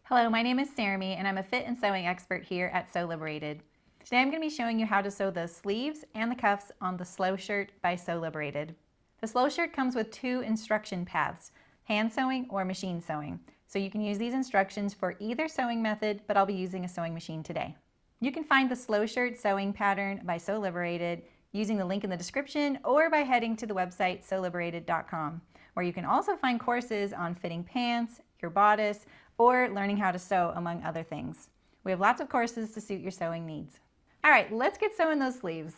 Hello, my name is Saremy and I'm a fit and sewing expert here at Sew Liberated. Today I'm going to be showing you how to sew the sleeves and the cuffs on the Slow Shirt by Sew Liberated. The Slow Shirt comes with two instruction paths, hand sewing or machine sewing. So you can use these instructions for either sewing method, but I'll be using a sewing machine today. You can find the Slow Shirt sewing pattern by Sew Liberated using the link in the description or by heading to the website sewliberated.com, where you can also find courses on fitting pants, your bodice, or learning how to sew, among other things. We have lots of courses to suit your sewing needs. All right, let's get sewing those sleeves.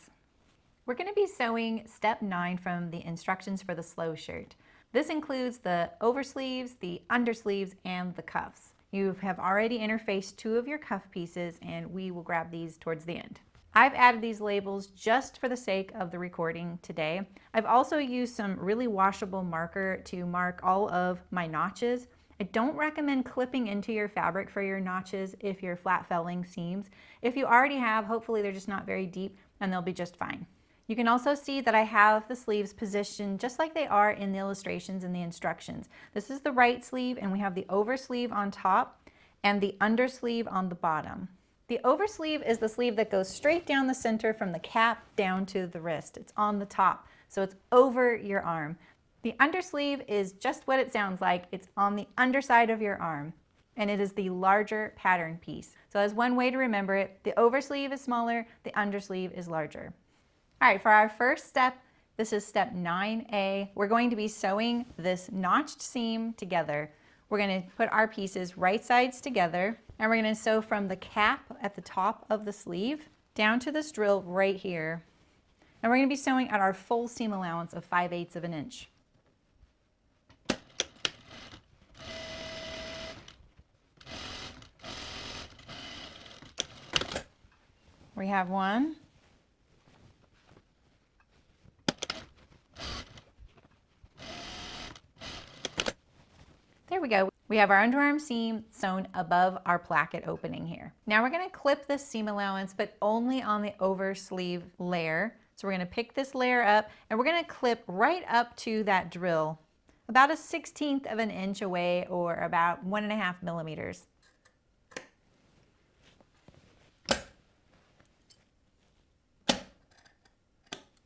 We're going to be sewing step 9 from the instructions for the Slow Shirt. This includes the oversleeves, the undersleeves, and the cuffs. You have already interfaced 2 of your cuff pieces, and we will grab these towards the end. I've added these labels just for the sake of the recording today. I've also used some really washable marker to mark all of my notches. I don't recommend clipping into your fabric for your notches if you're flat felling seams. If you already have, hopefully they're just not very deep and they'll be just fine. You can also see that I have the sleeves positioned just like they are in the illustrations and the instructions. This is the right sleeve and we have the oversleeve on top and the undersleeve on the bottom. The oversleeve is the sleeve that goes straight down the center from the cap down to the wrist. It's on the top, so it's over your arm. The undersleeve is just what it sounds like. It's on the underside of your arm, and it is the larger pattern piece. So as one way to remember it, the oversleeve is smaller, the undersleeve is larger. All right, for our first step, this is step 9A. We're going to be sewing this notched seam together. We're going to put our pieces right sides together, and we're going to sew from the cap at the top of the sleeve down to this drill right here. And we're going to be sewing at our full seam allowance of 5/8 of an inch. We have one. There we go. We have our underarm seam sewn above our placket opening here. Now we're going to clip this seam allowance, but only on the oversleeve layer. So we're going to pick this layer up and we're going to clip right up to that drill, about a 1/16 of an inch away, or about 1.5 millimeters.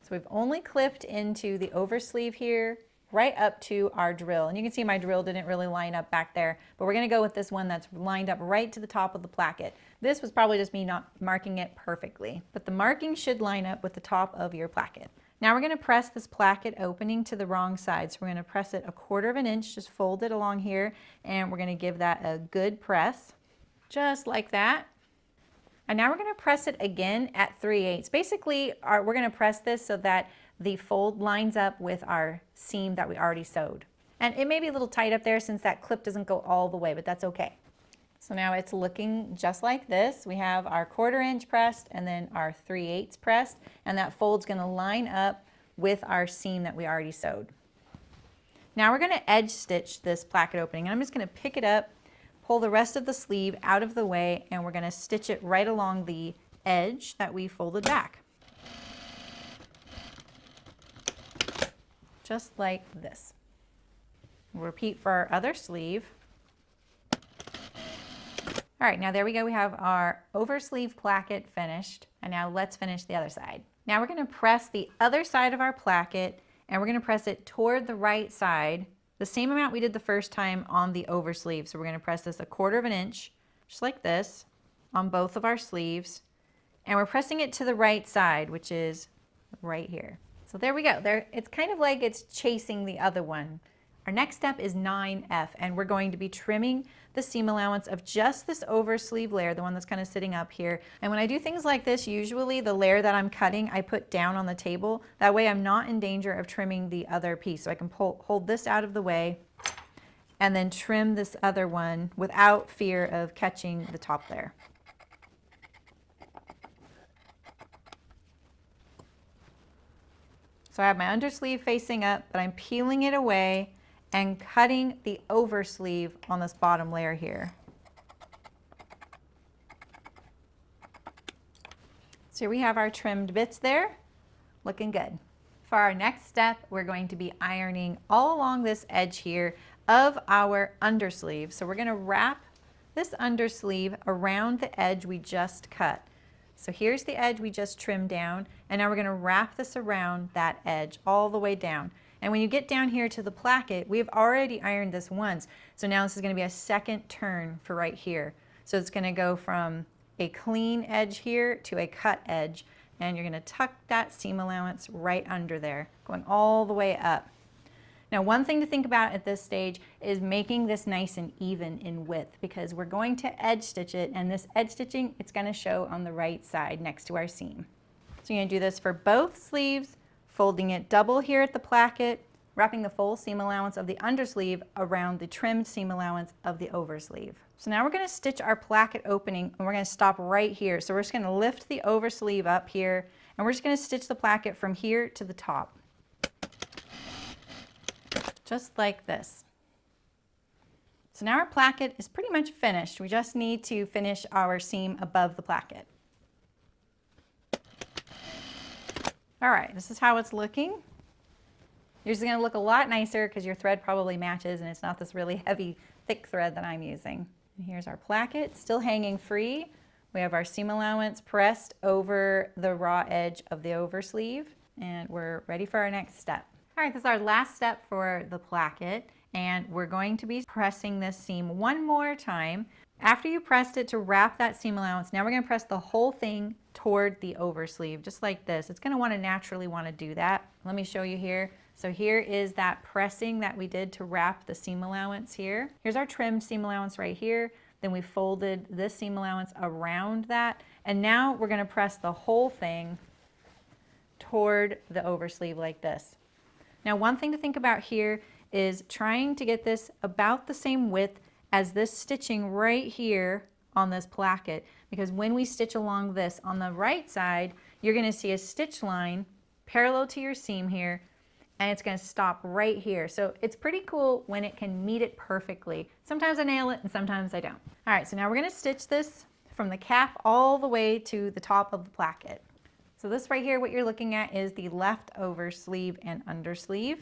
So we've only clipped into the oversleeve here, right up to our drill. And you can see my drill didn't really line up back there, but we're going to go with this one that's lined up right to the top of the placket. This was probably just me not marking it perfectly, but the marking should line up with the top of your placket. Now we're going to press this placket opening to the wrong side. So we're going to press it 1/4 of an inch, just fold it along here, and we're going to give that a good press, just like that. And now we're going to press it again at 3/8. Basically, we're going to press this so that the fold lines up with our seam that we already sewed. And it may be a little tight up there since that clip doesn't go all the way, but that's okay. So now it's looking just like this. We have our 1/4 inch pressed and then our 3/8 pressed, and that fold's going to line up with our seam that we already sewed. Now we're going to edge stitch this placket opening. I'm just going to pick it up, pull the rest of the sleeve out of the way, and we're going to stitch it right along the edge that we folded back. Just like this. We'll repeat for our other sleeve. All right, now there we go. We have our oversleeve placket finished, and now let's finish the other side. Now we're going to press the other side of our placket, and we're going to press it toward the right side, the same amount we did the first time on the oversleeve. So we're going to press this 1/4 of an inch, just like this, on both of our sleeves. And we're pressing it to the right side, which is right here. So there we go. There, it's kind of like it's chasing the other one. Our next step is 9F, and we're going to be trimming the seam allowance of just this oversleeve layer, the one that's kind of sitting up here. And when I do things like this, usually the layer that I'm cutting, I put down on the table. That way I'm not in danger of trimming the other piece. So I can hold this out of the way and then trim this other one without fear of catching the top layer. So I have my undersleeve facing up, but I'm peeling it away and cutting the oversleeve on this bottom layer here. So here we have our trimmed bits there, looking good. For our next step, we're going to be ironing all along this edge here of our undersleeve. So we're going to wrap this undersleeve around the edge we just cut. So here's the edge we just trimmed down, and now we're going to wrap this around that edge all the way down. And when you get down here to the placket, we've already ironed this once, so now this is going to be a second turn for right here. So it's going to go from a clean edge here to a cut edge, and you're going to tuck that seam allowance right under there, going all the way up. Now, one thing to think about at this stage is making this nice and even in width, because we're going to edge stitch it, and this edge stitching, it's going to show on the right side next to our seam. So you're going to do this for both sleeves, folding it double here at the placket, wrapping the full seam allowance of the undersleeve around the trimmed seam allowance of the oversleeve. So now we're going to stitch our placket opening, and we're going to stop right here. So we're just going to lift the oversleeve up here, and we're just going to stitch the placket from here to the top. Just like this. So now our placket is pretty much finished. We just need to finish our seam above the placket. All right, this is how it's looking. Yours is going to look a lot nicer because your thread probably matches and it's not this really heavy, thick thread that I'm using. And here's our placket, still hanging free. We have our seam allowance pressed over the raw edge of the oversleeve, and we're ready for our next step. All right, this is our last step for the placket, and we're going to be pressing this seam one more time. After you pressed it to wrap that seam allowance, now we're going to press the whole thing toward the oversleeve, just like this. It's going to want to naturally want to do that. Let me show you here. So here is that pressing that we did to wrap the seam allowance here. Here's our trimmed seam allowance right here. Then we folded this seam allowance around that, and now we're going to press the whole thing toward the oversleeve like this. Now, one thing to think about here is trying to get this about the same width as this stitching right here on this placket, because when we stitch along this on the right side, you're going to see a stitch line parallel to your seam here, and it's going to stop right here. So it's pretty cool when it can meet it perfectly. Sometimes I nail it and sometimes I don't. All right, so now we're going to stitch this from the cap all the way to the top of the placket. So this right here, what you're looking at is the left oversleeve and undersleeve.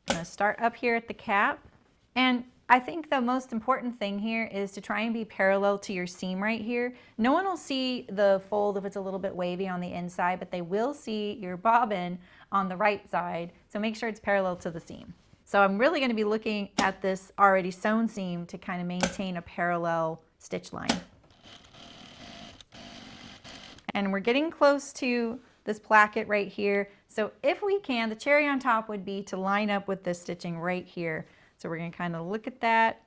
I'm going to start up here at the cap, and I think the most important thing here is to try and be parallel to your seam right here. No one will see the fold if it's a little bit wavy on the inside, but they will see your bobbin on the right side, so make sure it's parallel to the seam. So I'm really going to be looking at this already sewn seam to kind of maintain a parallel stitch line. And we're getting close to this placket right here. So if we can, the cherry on top would be to line up with this stitching right here. So we're going to kind of look at that,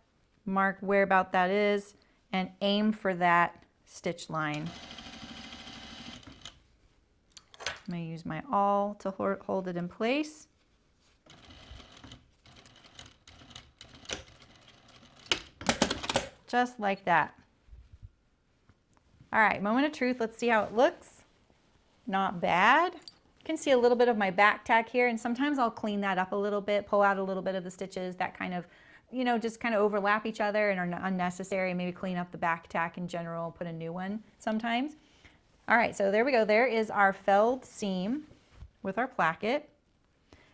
mark where about that is, and aim for that stitch line. I'm going to use my awl to hold it in place. Just like that. All right, moment of truth. Let's see how it looks. Not bad. You can see a little bit of my back tack here, and sometimes I'll clean that up a little bit, pull out a little bit of the stitches that kind of, you know, just kind of overlap each other and are unnecessary. Maybe clean up the back tack in general, put a new one sometimes. All right, so there we go. There is our felled seam with our placket.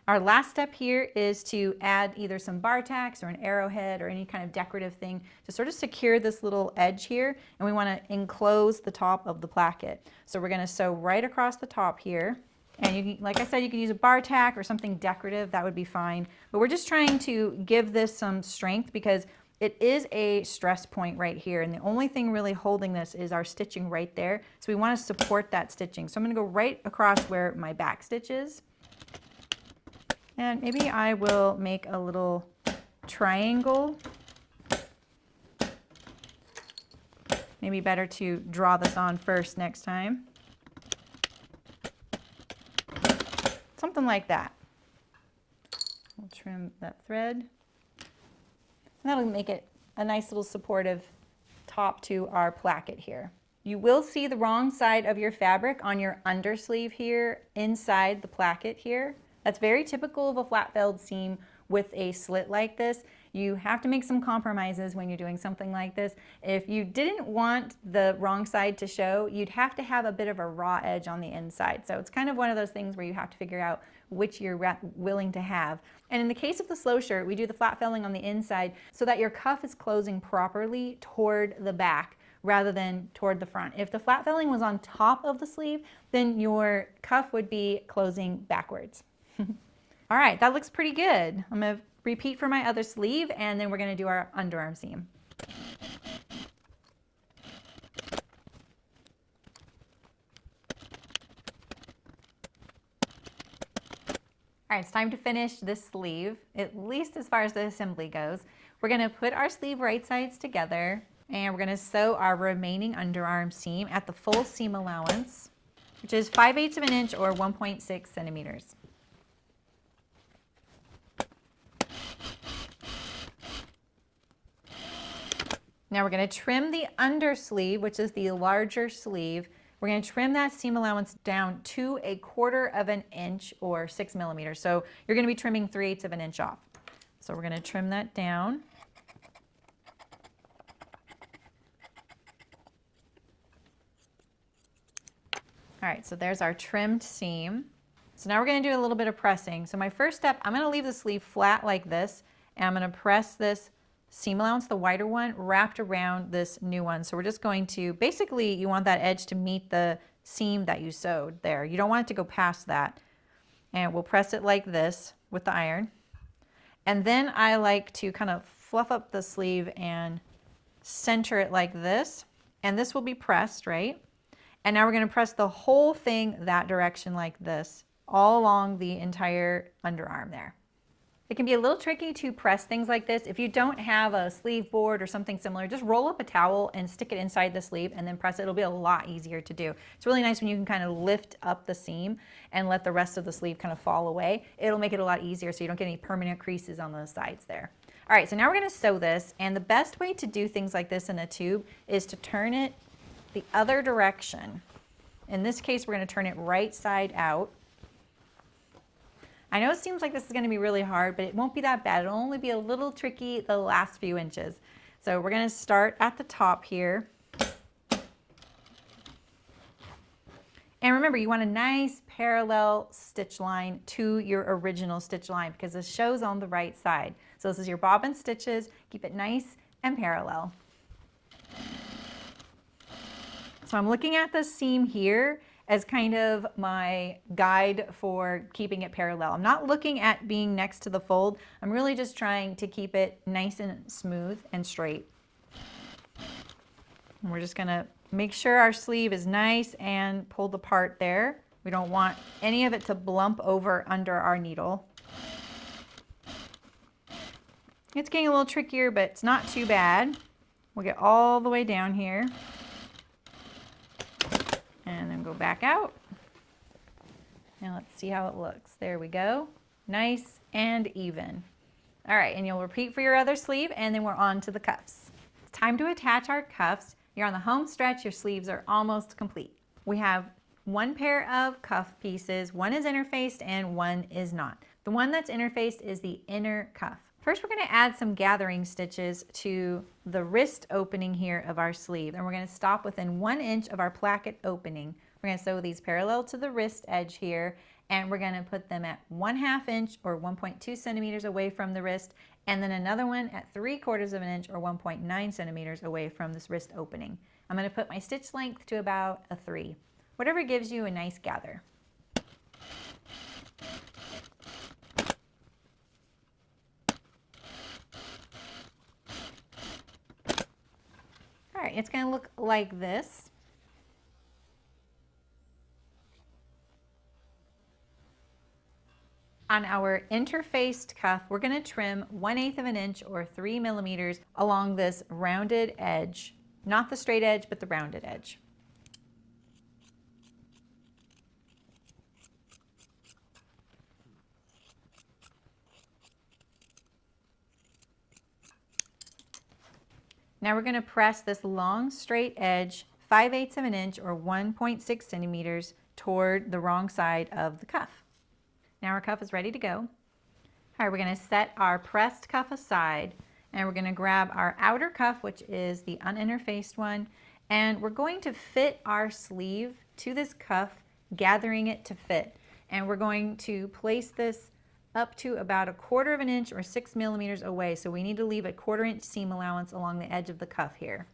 Our last step here is to add either some bar tacks or an arrowhead or any kind of decorative thing to sort of secure this little edge here, and we want to enclose the top of the placket. So we're going to sew right across the top here, and you can, like I said, you can use a bar tack or something decorative, that would be fine, but we're just trying to give this some strength because it is a stress point right here, and the only thing really holding this is our stitching right there, so we want to support that stitching. So I'm going to go right across where my back stitch is. And maybe I will make a little triangle. Maybe better to draw this on first next time. Something like that. We'll trim that thread. And that'll make it a nice little supportive top to our placket here. You will see the wrong side of your fabric on your undersleeve here, inside the placket here. That's very typical of a flat felled seam with a slit like this. You have to make some compromises when you're doing something like this. If you didn't want the wrong side to show, you'd have to have a bit of a raw edge on the inside. So it's kind of one of those things where you have to figure out which you're willing to have. And in the case of the slow shirt, we do the flat felling on the inside so that your cuff is closing properly toward the back rather than toward the front. If the flat felling was on top of the sleeve, then your cuff would be closing backwards. All right, that looks pretty good. I'm gonna repeat for my other sleeve, and then we're gonna do our underarm seam. All right, it's time to finish this sleeve, at least as far as the assembly goes. We're gonna put our sleeve right sides together, and we're gonna sew our remaining underarm seam at the full seam allowance, which is 5/8 of an inch or 1.6 centimeters. Now we're gonna trim the undersleeve, which is the larger sleeve. We're going to trim that seam allowance down to 1/4 of an inch or 6 millimeters. So you're going to be trimming 3/8 of an inch off. So we're going to trim that down. All right, so there's our trimmed seam. So now we're going to do a little bit of pressing. So my first step, I'm going to leave the sleeve flat like this, and I'm going to press this seam allowance, the wider one, wrapped around this new one. So we're just going to, basically you want that edge to meet the seam that you sewed there. You don't want it to go past that. And we'll press it like this with the iron. And then I like to kind of fluff up the sleeve and center it like this. And this will be pressed, right? And now we're going to press the whole thing that direction like this, all along the entire underarm there. It can be a little tricky to press things like this. If you don't have a sleeve board or something similar, just roll up a towel and stick it inside the sleeve and then press it. It'll be a lot easier to do. It's really nice when you can kind of lift up the seam and let the rest of the sleeve kind of fall away. It'll make it a lot easier so you don't get any permanent creases on the sides there. All right, so now we're going to sew this, and the best way to do things like this in a tube is to turn it the other direction. In this case, we're going to turn it right side out. I know it seems like this is going to be really hard, but it won't be that bad. It'll only be a little tricky the last few inches. So we're going to start at the top here. And remember, you want a nice parallel stitch line to your original stitch line because this shows on the right side. So this is your bobbin stitches. Keep it nice and parallel. So I'm looking at the seam here as kind of my guide for keeping it parallel. I'm not looking at being next to the fold. I'm really just trying to keep it nice and smooth and straight. And we're just gonna make sure our sleeve is nice and pulled apart there. We don't want any of it to blump over under our needle. It's getting a little trickier, but it's not too bad. We'll get all the way down here. And then go back out. Now let's see how it looks. There we go. Nice and even. All right, and you'll repeat for your other sleeve, and then we're on to the cuffs. It's time to attach our cuffs. You're on the home stretch. Your sleeves are almost complete. We have one pair of cuff pieces. One is interfaced and one is not. The one that's interfaced is the inner cuff. First, we're going to add some gathering stitches to the wrist opening here of our sleeve, and we're going to stop within 1 inch of our placket opening. We're going to sew these parallel to the wrist edge here, and we're going to put them at 1/2 inch or 1.2 centimeters away from the wrist, and then another one at 3/4 of an inch or 1.9 centimeters away from this wrist opening. I'm going to put my stitch length to about a 3, whatever gives you a nice gather. All right, it's going to look like this. On our interfaced cuff, we're going to trim 1/8 of an inch or 3 millimeters along this rounded edge, not the straight edge, but the rounded edge. Now we're going to press this long straight edge 5/8 of an inch or 1.6 centimeters toward the wrong side of the cuff. Now our cuff is ready to go. All right, we're going to set our pressed cuff aside, and we're going to grab our outer cuff, which is the uninterfaced one, and we're going to fit our sleeve to this cuff, gathering it to fit. And we're going to place this up to about 1/4 of an inch or 6 millimeters away. So we need to leave a 1/4 inch seam allowance along the edge of the cuff here.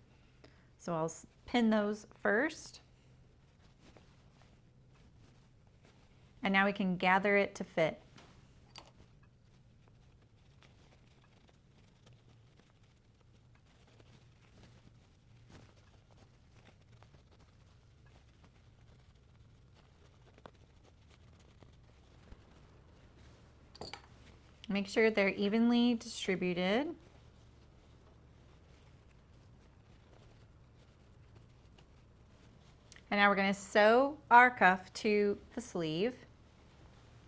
So I'll pin those first. And now we can gather it to fit. Make sure they're evenly distributed. And now we're going to sew our cuff to the sleeve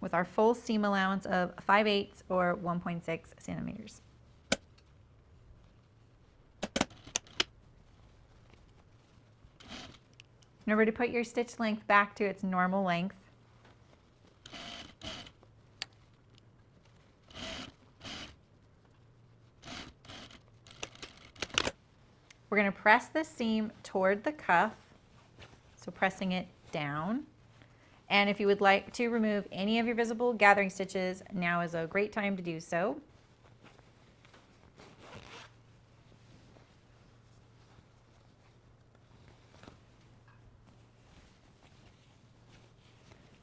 with our full seam allowance of 5/8 or 1.6 centimeters. Remember to put your stitch length back to its normal length. We're going to press the seam toward the cuff, so pressing it down. And if you would like to remove any of your visible gathering stitches, now is a great time to do so.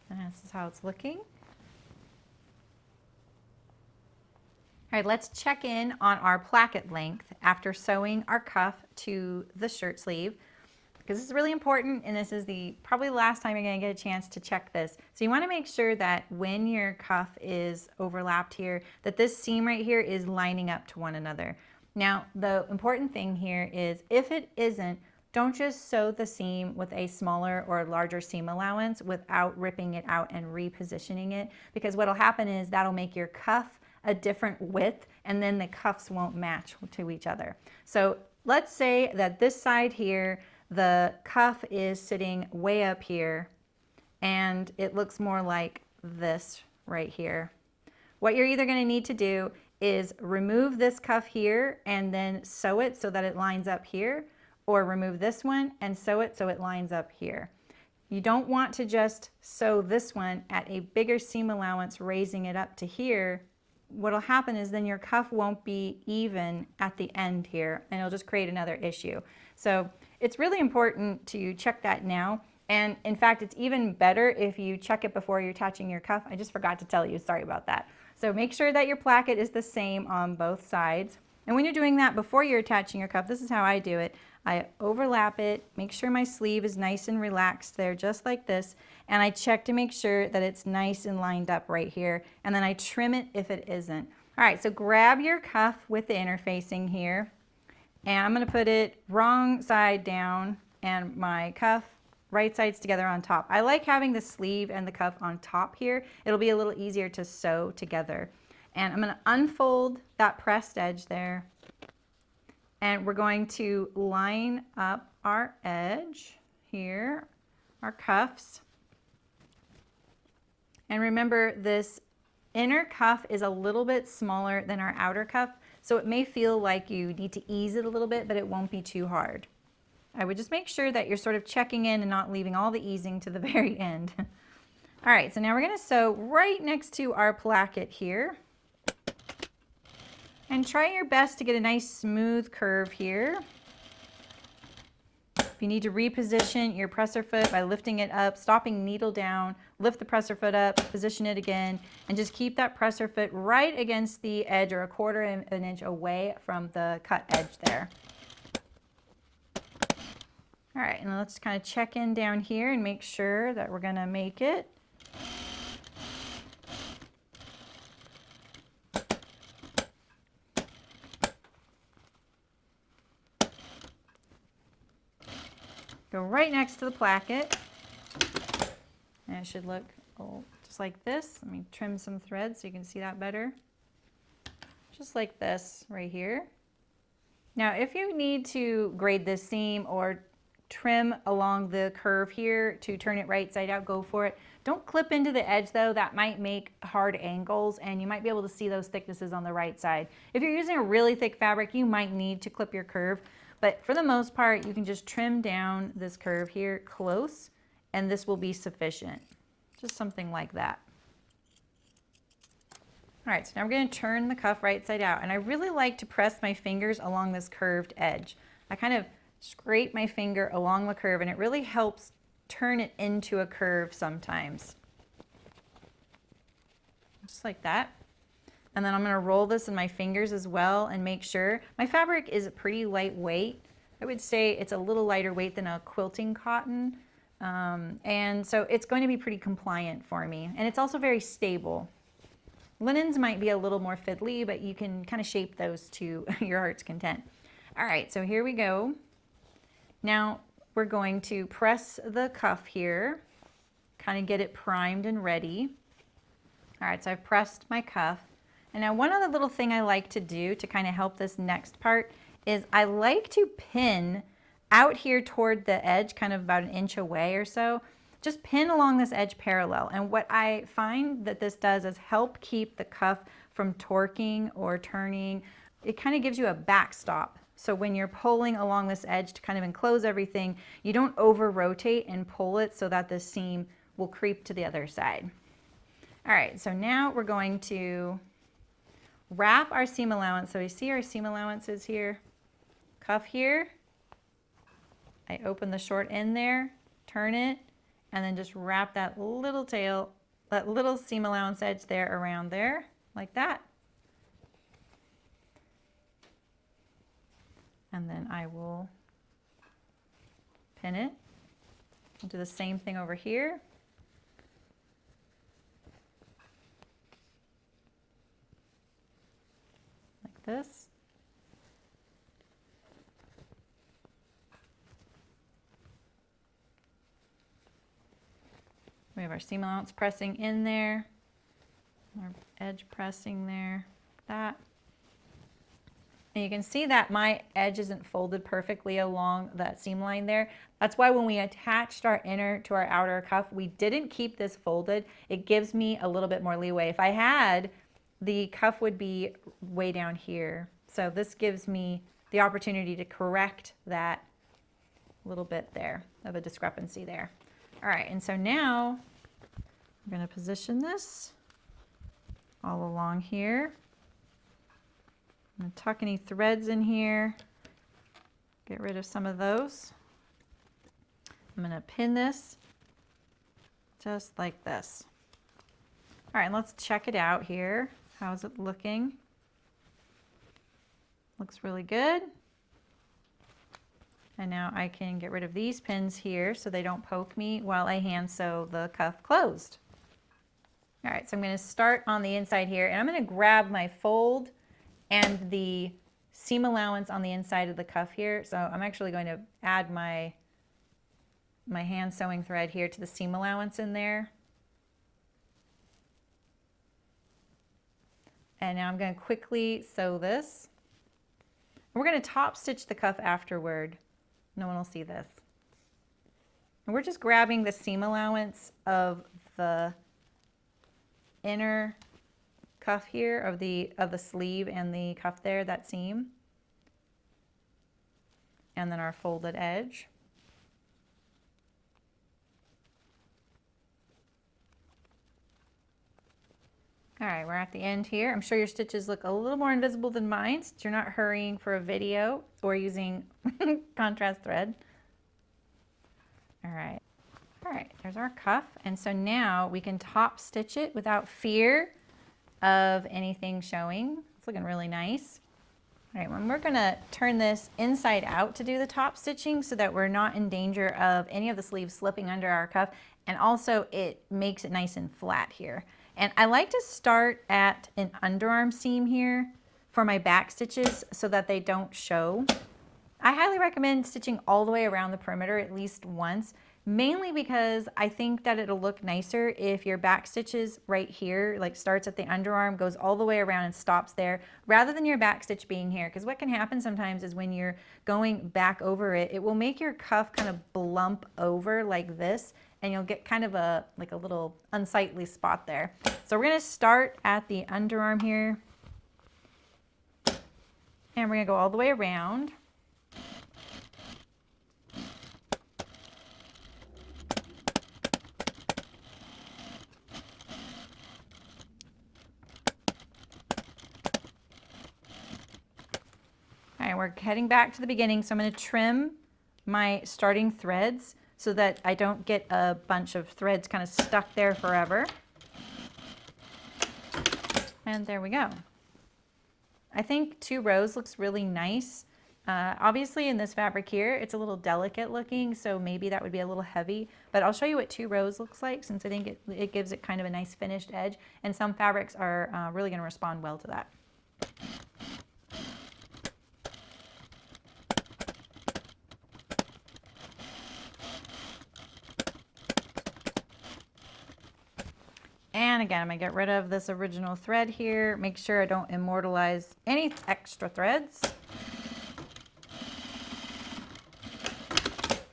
And this is how it's looking. All right, let's check in on our placket length after sewing our cuff to the shirt sleeve, because this is really important, and this is probably the last time you're going to get a chance to check this. So you want to make sure that when your cuff is overlapped here, that this seam right here is lining up to one another. Now, the important thing here is if it isn't, don't just sew the seam with a smaller or larger seam allowance without ripping it out and repositioning it, because what'll happen is that'll make your cuff a different width, and then the cuffs won't match to each other. So let's say that this side here, the cuff is sitting way up here, and it looks more like this right here. What you're either going to need to do is remove this cuff here and then sew it so that it lines up here, or remove this one and sew it so it lines up here. You don't want to just sew this one at a bigger seam allowance, raising it up to here. What'll happen is then your cuff won't be even at the end here, and it'll just create another issue. So it's really important to check that now. And in fact, it's even better if you check it before you're attaching your cuff. I just forgot to tell you, sorry about that. So make sure that your placket is the same on both sides. And when you're doing that before you're attaching your cuff, this is how I do it. I overlap it, make sure my sleeve is nice and relaxed there, just like this, and I check to make sure that it's nice and lined up right here, and then I trim it if it isn't. All right, so grab your cuff with the interfacing here, and I'm going to put it wrong side down and my cuff right sides together on top. I like having the sleeve and the cuff on top here. It'll be a little easier to sew together. And I'm going to unfold that pressed edge there. And we're going to line up our edge here, our cuffs. And remember, this inner cuff is a little bit smaller than our outer cuff, so it may feel like you need to ease it a little bit, but it won't be too hard. I would just make sure that you're sort of checking in and not leaving all the easing to the very end. All right, so now we're going to sew right next to our placket here. And try your best to get a nice smooth curve here. If you need to reposition your presser foot by lifting it up, stopping needle down, lift the presser foot up, position it again, and just keep that presser foot right against the edge or 1/4 of an inch away from the cut edge there. All right, and let's kind of check in down here and make sure that we're going to make it. Go right next to the placket, and it should look just like this. Let me trim some threads so you can see that better. Just like this right here. Now, if you need to grade this seam or trim along the curve here to turn it right side out, go for it. Don't clip into the edge though, that might make hard angles and you might be able to see those thicknesses on the right side. If you're using a really thick fabric, you might need to clip your curve, but for the most part, you can just trim down this curve here close and this will be sufficient. Just something like that. All right, so now I'm going to turn the cuff right side out, and I really like to press my fingers along this curved edge. I kind of scrape my finger along the curve and it really helps turn it into a curve sometimes. Just like that. And then I'm going to roll this in my fingers as well and make sure. My fabric is pretty lightweight. I would say it's a little lighter weight than a quilting cotton. And so it's going to be pretty compliant for me. And it's also very stable. Linens might be a little more fiddly, but you can kind of shape those to your heart's content. All right, so here we go. Now we're going to press the cuff here, kind of get it primed and ready. All right, so I've pressed my cuff. And now one other little thing I like to do to kind of help this next part is I like to pin out here toward the edge, kind of about an inch away or so. Just pin along this edge parallel. And what I find that this does is help keep the cuff from torquing or turning. It kind of gives you a backstop. So when you're pulling along this edge to kind of enclose everything, you don't over rotate and pull it so that the seam will creep to the other side. All right, so now we're going to wrap our seam allowance. So you see our seam allowances here, cuff here. I open the short end there, turn it, and then just wrap that little tail, that little seam allowance edge there around there, like that. And then I will pin it. I'll do the same thing over here. Like this. We have our seam allowance pressing in there, our edge pressing there, like that. And you can see that my edge isn't folded perfectly along that seam line there. That's why when we attached our inner to our outer cuff, we didn't keep this folded. It gives me a little bit more leeway. If I had, the cuff would be way down here. So this gives me the opportunity to correct that little bit there of a discrepancy there. All right, and so now I'm going to position this all along here. I'm going to tuck any threads in here, get rid of some of those. I'm going to pin this just like this. All right, let's check it out here. How's it looking? Looks really good. And now I can get rid of these pins here so they don't poke me while I hand sew the cuff closed. All right, so I'm going to start on the inside here, and I'm going to grab my fold and the seam allowance on the inside of the cuff here. So I'm actually going to add my hand sewing thread here to the seam allowance in there. And now I'm going to quickly sew this. We're going to top stitch the cuff afterward. No one will see this. And we're just grabbing the seam allowance of the inner cuff here of the sleeve and the cuff there, that seam. And then our folded edge. All right, we're at the end here. I'm sure your stitches look a little more invisible than mine since you're not hurrying for a video or using contrast thread. All right, there's our cuff. And so now we can top stitch it without fear of anything showing. It's looking really nice. All right, well, we're gonna turn this inside out to do the top stitching so that we're not in danger of any of the sleeves slipping under our cuff. And also it makes it nice and flat here. And I like to start at an underarm seam here for my back stitches so that they don't show. I highly recommend stitching all the way around the perimeter at least once mainly because I think that it'll look nicer if your back stitches right here, like starts at the underarm, goes all the way around and stops there, rather than your back stitch being here. Because what can happen sometimes is when you're going back over it, it will make your cuff kind of blump over like this, and you'll get kind of a little unsightly spot there. So we're gonna start at the underarm here, and we're gonna go all the way around. All right, we're heading back to the beginning, so I'm going to trim my starting threads so that I don't get a bunch of threads kind of stuck there forever. And there we go. I think 2 rows looks really nice. Obviously in this fabric here, it's a little delicate looking, so maybe that would be a little heavy, but I'll show you what 2 rows looks like, since I think it gives it kind of a nice finished edge, and some fabrics are really going to respond well to that. And again, I'm going to get rid of this original thread here. Make sure I don't immortalize any extra threads.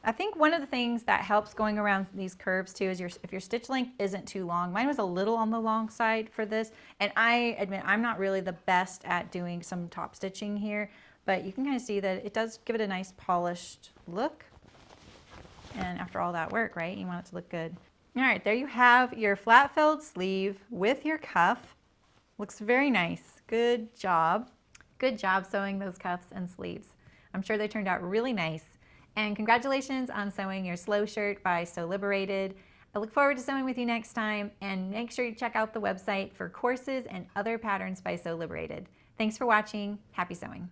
I think one of the things that helps going around these curves too is if your stitch length isn't too long. Mine was a little on the long side for this, and I admit I'm not really the best at doing some top stitching here, but you can kind of see that it does give it a nice polished look. And after all that work, right, you want it to look good. All right, there you have your flat felled sleeve with your cuff. Looks very nice. Good job. Good job sewing those cuffs and sleeves. I'm sure they turned out really nice. And congratulations on sewing your slow shirt by Sew Liberated. I look forward to sewing with you next time, and make sure you check out the website for courses and other patterns by Sew Liberated. Thanks for watching. Happy sewing.